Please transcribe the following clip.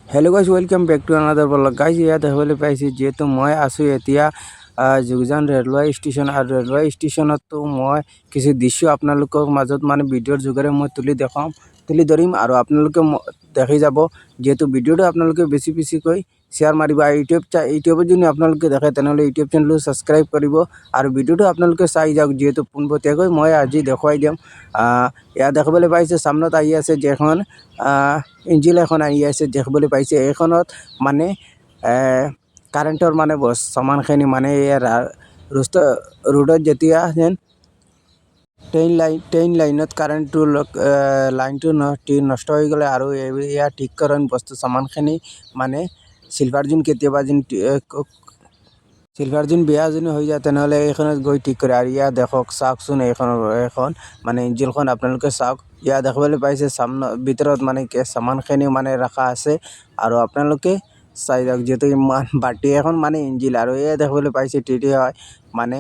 Hello' guys welcome back to another blog guys ইয়াত দেখিবলৈ পাইছে যিহেতু মই আছোঁ এতিয়া যোগজান ৰেলৱে ষ্টেচন আৰু ৰেলৱে ষ্টেচনতো মই কিছু দৃশ্য আপোনালোকৰ মাজত মানে ভিডিঅ'ৰ যোগেৰে মই তুলি ধৰিম আৰু আপোনালোকে দেখি যাব যিহেতু ভিডিঅ'টো আপোনালোকে বেছিকৈ শ্বেয়াৰ মাৰিব আৰু ইউটিউবত যদি আপোনালোকে দেখে তেনেহ'লে ইউটিউব চেনেলটো ছাবস্ক্ৰাইব কৰিব আৰু ভিডিঅ'টো আপোনালোকে চাই যাওক যিহেতু পোনপটীয়াকৈ মই আজি দেখুৱাই দিম। ইয়াত দেখিবলৈ পাইছে সামনত আহি আছে যে এখন ইঞ্জিল এখন আহি আছে দেখিবলৈ পাইছে এইখনত মানে কাৰেণ্টৰ মানে সামানখিনি মানে ৰোডত যেতিয়া যেন ট্ৰেইন লাইনত কাৰেণ্টটো লাইনটো নষ্ট হৈ গ'লে আৰু ইয়াৰ ঠিককৰণ বস্তু সামানখিনি মানে চিলভাৰ যোন বেয়া যদি হৈ যায় তেনেহ'লে এইখনত গৈ ঠিক কৰে আৰু ইয়াত দেখক চাওকচোন এখন মানে ইঞ্জিনখন আপোনালোকে চাওক ইয়াত দেখিবলৈ পাইছে ভিতৰত মানে সামানখিনি মানে ৰখা আছে আৰু আপোনালোকে চাই যাওক যিহেতু ইমান বাটি এখন মানে ইঞ্জিন আৰু এয়া দেখিবলৈ পাইছে টিটি হয় মানে